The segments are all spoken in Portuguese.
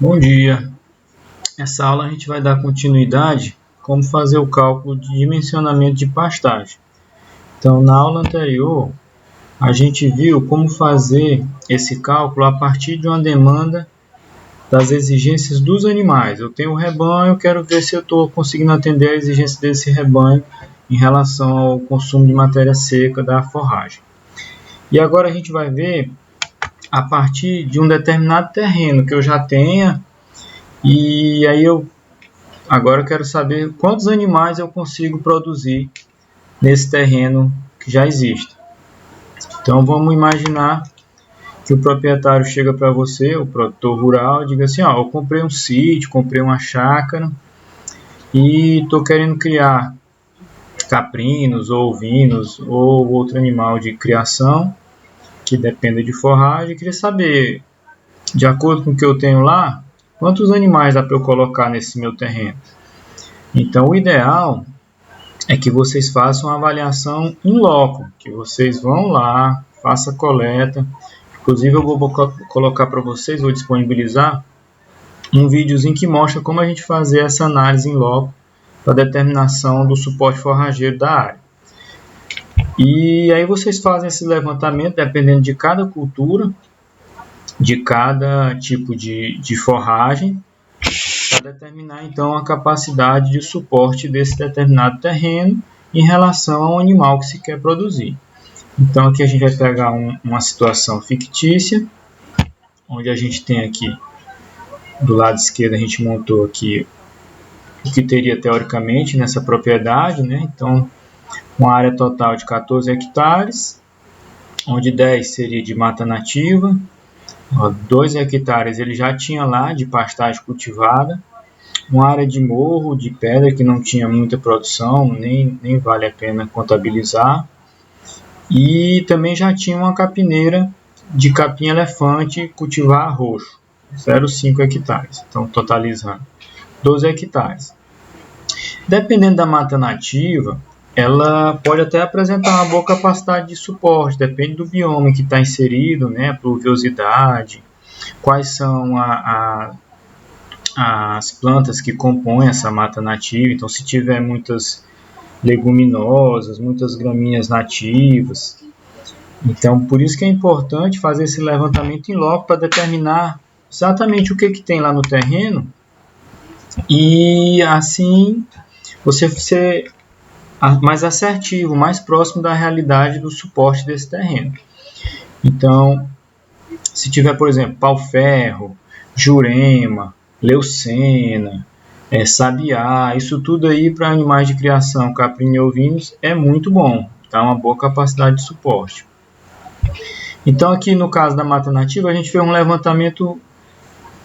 Bom dia. Nessa aula a gente vai dar continuidade como fazer o cálculo de dimensionamento de pastagem. Então, na aula anterior, a gente viu como fazer esse cálculo a partir de uma demanda das exigências dos animais. Eu tenho um rebanho, eu quero ver se eu estou conseguindo atender a exigência desse rebanho em relação ao consumo de matéria seca da forragem. E agora a gente vai ver a partir de um determinado terreno que eu já tenha. E aí agora eu quero saber quantos animais eu consigo produzir nesse terreno que já existe. Então vamos imaginar que o proprietário chega para você, o produtor rural, e diga assim, eu comprei um sítio, comprei uma chácara e estou querendo criar caprinos ou ovinos ou outro animal de criação que dependa de forragem. Queria saber, de acordo com o que eu tenho lá, quantos animais dá para eu colocar nesse meu terreno. Então, o ideal é que vocês façam uma avaliação in loco, que vocês vão lá, façam a coleta. Inclusive, eu vou colocar para vocês, vou disponibilizar um videozinho que mostra como a gente fazer essa análise in loco para determinação do suporte forrageiro da área. E aí vocês fazem esse levantamento, dependendo de cada cultura, de cada tipo de forragem, para determinar então a capacidade de suporte desse determinado terreno em relação ao animal que se quer produzir. Então aqui a gente vai pegar uma situação fictícia, onde a gente tem aqui, do lado esquerdo a gente montou aqui o que teria teoricamente nessa propriedade, né? Então uma área total de 14 hectares, onde 10 seria de mata nativa, 2 hectares ele já tinha lá de pastagem cultivada, uma área de morro, de pedra, que não tinha muita produção, nem vale a pena contabilizar. E também já tinha uma capineira de capim-elefante cultivar roxo, 0,5 hectares. Então, totalizando 12 hectares. Dependendo da mata nativa, ela pode até apresentar uma boa capacidade de suporte, depende do bioma que está inserido, né, a pluviosidade, quais são as plantas que compõem essa mata nativa. Então, se tiver muitas leguminosas, muitas gramíneas nativas. Então, por isso que é importante fazer esse levantamento em loco para determinar exatamente o que tem lá no terreno e assim você ser mais assertivo, mais próximo da realidade do suporte desse terreno. Então, se tiver, por exemplo, pau-ferro, jurema, leucena, sabiá, isso tudo aí para animais de criação, caprino e ovinos, é muito bom, dá uma boa capacidade de suporte. Então aqui no caso da mata nativa, a gente fez um levantamento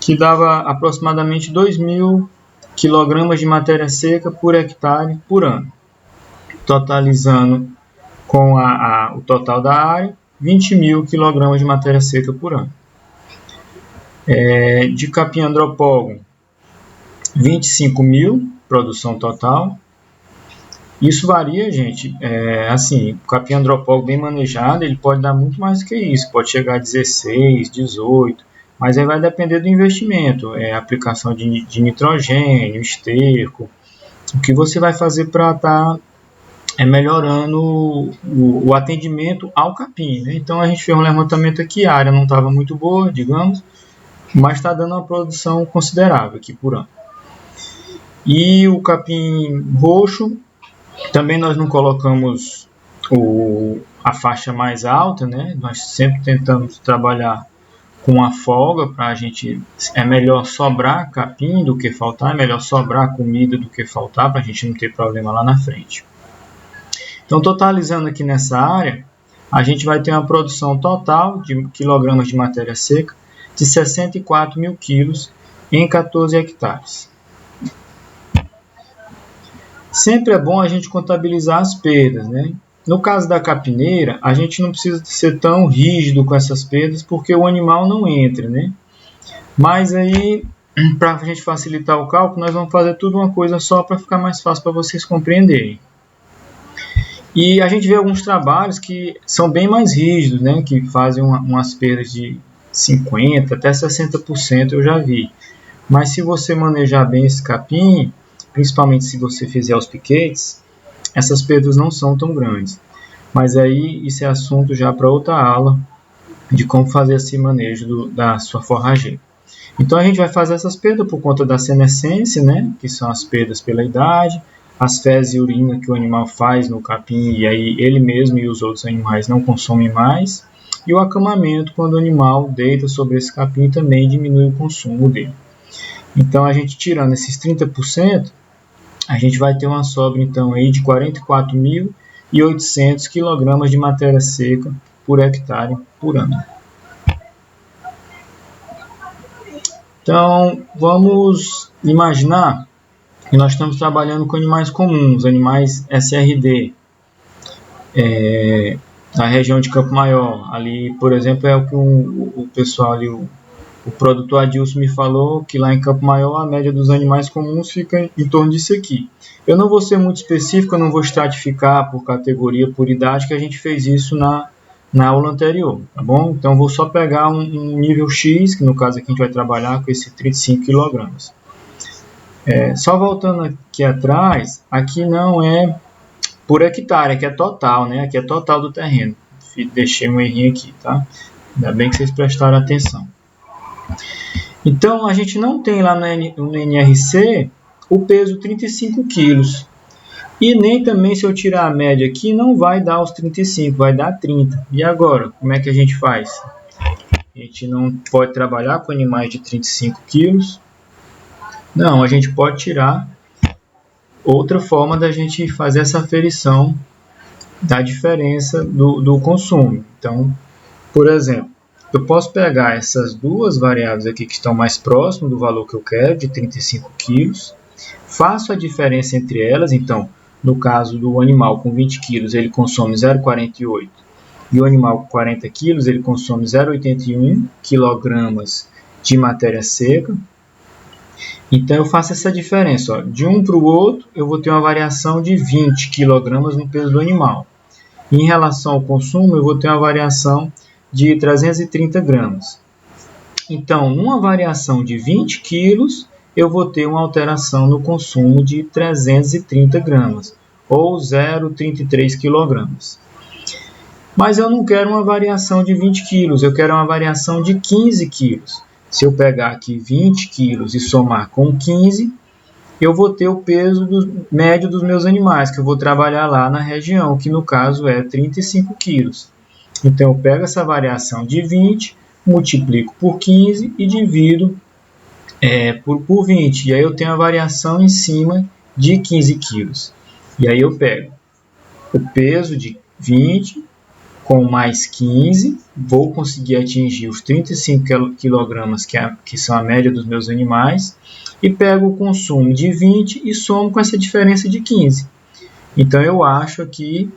que dava aproximadamente 2.000 kg de matéria seca por hectare por ano, totalizando com o total da área, 20.000 kg de matéria seca por ano. De capim andropógon, 25.000 produção total. Isso varia, gente. Assim, o capim andropógon bem manejado, ele pode dar muito mais do que isso. Pode chegar a 16, 18, mas aí vai depender do investimento. Aplicação de nitrogênio, esterco. O que você vai fazer para estar melhorando o atendimento ao capim, né? Então a gente fez um levantamento aqui, a área não estava muito boa, digamos, mas está dando uma produção considerável aqui por ano. E o capim roxo, também nós não colocamos a faixa mais alta, né? Nós sempre tentamos trabalhar com a folga para a gente. É melhor sobrar capim do que faltar, é melhor sobrar comida do que faltar, para a gente não ter problema lá na frente. Então, totalizando aqui nessa área, a gente vai ter uma produção total de quilogramas de matéria seca de 64.000 quilos em 14 hectares. Sempre é bom a gente contabilizar as perdas, né? No caso da capineira, a gente não precisa ser tão rígido com essas perdas, porque o animal não entra, né? Mas aí, para a gente facilitar o cálculo, nós vamos fazer tudo uma coisa só para ficar mais fácil para vocês compreenderem. E a gente vê alguns trabalhos que são bem mais rígidos, né? Que fazem umas perdas de 50% até 60%, eu já vi. Mas se você manejar bem esse capim, principalmente se você fizer os piquetes, essas perdas não são tão grandes. Mas aí isso é assunto já para outra aula, de como fazer esse manejo da sua forrageira. Então a gente vai fazer essas perdas por conta da senescência, né, que são as perdas pela idade, as fezes e urina que o animal faz no capim e aí ele mesmo e os outros animais não consomem mais, e o acamamento, quando o animal deita sobre esse capim, também diminui o consumo dele. Então a gente tirando esses 30%, a gente vai ter uma sobra então aí de 44.800 kg de matéria seca por hectare por ano. Então, vamos imaginar que nós estamos trabalhando com animais comuns, animais SRD, na região de Campo Maior. Ali, por exemplo, é o que o pessoal ali, o produtor Adilson me falou, que lá em Campo Maior a média dos animais comuns fica em torno disso aqui. Eu não vou ser muito específico, eu não vou estratificar por categoria, por idade, que a gente fez isso na aula anterior, tá bom? Então, vou só pegar um nível X, que no caso aqui a gente vai trabalhar com esse 35 kg. Só voltando aqui atrás, aqui não é por hectare, aqui é total, né? Aqui é total do terreno. Deixei um errinho aqui, tá? Ainda bem que vocês prestaram atenção. Então, a gente não tem lá no NRC o peso 35 kg. E nem também, se eu tirar a média aqui, não vai dar os 35, vai dar 30. E agora, como é que a gente faz? A gente não pode trabalhar com animais de 35 quilos. Não, a gente pode tirar outra forma da gente fazer essa aferição da diferença do consumo. Então, por exemplo, eu posso pegar essas duas variáveis aqui que estão mais próximas do valor que eu quero, de 35 quilos, faço a diferença entre elas. Então, no caso do animal com 20 quilos, ele consome 0,48 e o animal com 40 quilos, ele consome 0,81 kg de matéria seca. Então, eu faço essa diferença. De um para o outro, eu vou ter uma variação de 20 kg no peso do animal. Em relação ao consumo, eu vou ter uma variação de 330 gramas. Então, numa variação de 20 quilos, eu vou ter uma alteração no consumo de 330 gramas, ou 0,33 kg. Mas eu não quero uma variação de 20 quilos, eu quero uma variação de 15 quilos. Se eu pegar aqui 20 quilos e somar com 15, eu vou ter o peso médio dos meus animais, que eu vou trabalhar lá na região, que no caso é 35 quilos. Então, eu pego essa variação de 20, multiplico por 15 e divido por 20. E aí eu tenho a variação em cima de 15 quilos. E aí eu pego o peso de 20 com mais 15, vou conseguir atingir os 35 kg, que são a média dos meus animais, e pego o consumo de 20 e somo com essa diferença de 15. Então, eu acho aqui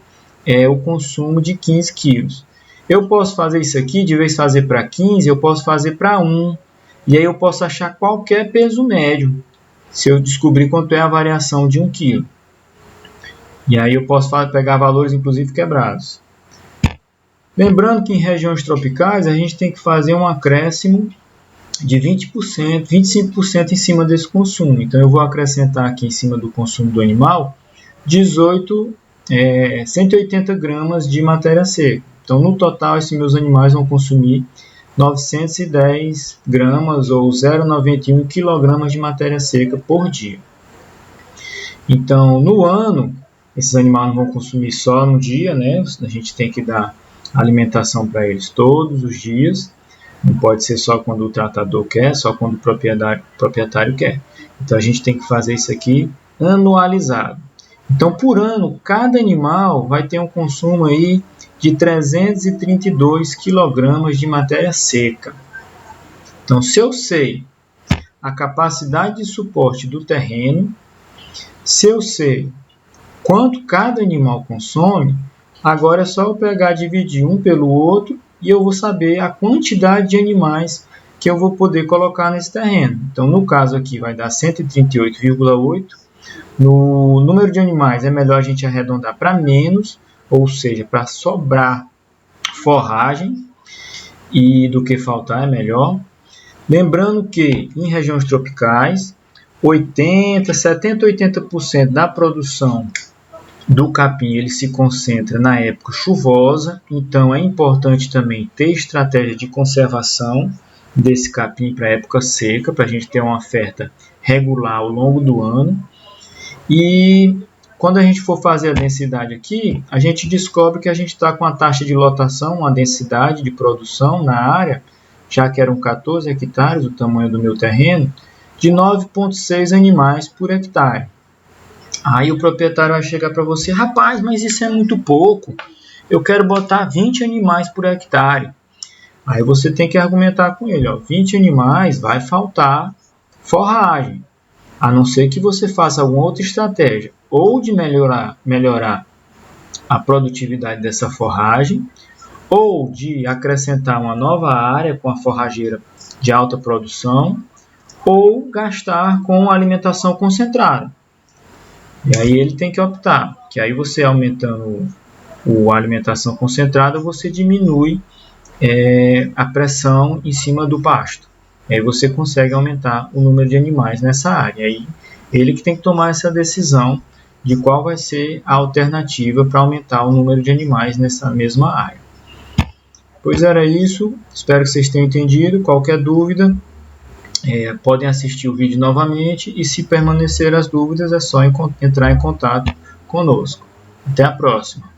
o consumo de 15 quilos. Eu posso fazer isso aqui, de vez de fazer para 15, eu posso fazer para 1. E aí eu posso achar qualquer peso médio, se eu descobrir quanto é a variação de 1 kg. E aí eu posso pegar valores, inclusive, quebrados. Lembrando que em regiões tropicais, a gente tem que fazer um acréscimo de 20%, 25% em cima desse consumo. Então, eu vou acrescentar aqui em cima do consumo do animal 180 gramas de matéria seca. Então, no total, esses meus animais vão consumir 910 gramas ou 0,91 kg de matéria seca por dia. Então, no ano, esses animais não vão consumir só no dia, né? A gente tem que dar alimentação para eles todos os dias. Não pode ser só quando o tratador quer, só quando o proprietário quer. Então, a gente tem que fazer isso aqui anualizado. Então, por ano, cada animal vai ter um consumo aí de 332 kg de matéria seca. Então, se eu sei a capacidade de suporte do terreno, se eu sei quanto cada animal consome, agora é só eu pegar e dividir um pelo outro e eu vou saber a quantidade de animais que eu vou poder colocar nesse terreno. Então, no caso aqui, vai dar 138,8. No número de animais, é melhor a gente arredondar para menos, ou seja, para sobrar forragem e do que faltar é melhor. Lembrando que em regiões tropicais, 70-80% da produção do capim ele se concentra na época chuvosa, então é importante também ter estratégia de conservação desse capim para a época seca, para a gente ter uma oferta regular ao longo do ano. E quando a gente for fazer a densidade aqui, a gente descobre que a gente está com a taxa de lotação, uma densidade de produção na área, já que eram 14 hectares o tamanho do meu terreno, de 9,6 animais por hectare. Aí o proprietário vai chegar para você: rapaz, mas isso é muito pouco, eu quero botar 20 animais por hectare. Aí você tem que argumentar com ele: 20 animais vai faltar forragem, a não ser que você faça alguma outra estratégia, ou de melhorar a produtividade dessa forragem, ou de acrescentar uma nova área com a forrageira de alta produção, ou gastar com alimentação concentrada. E aí ele tem que optar, que aí você aumentando a alimentação concentrada, você diminui a pressão em cima do pasto. Aí você consegue aumentar o número de animais nessa área. Aí ele que tem que tomar essa decisão de qual vai ser a alternativa para aumentar o número de animais nessa mesma área. Pois era isso, espero que vocês tenham entendido. Qualquer dúvida, podem assistir o vídeo novamente, e se permanecer as dúvidas é só entrar em contato conosco. Até a próxima!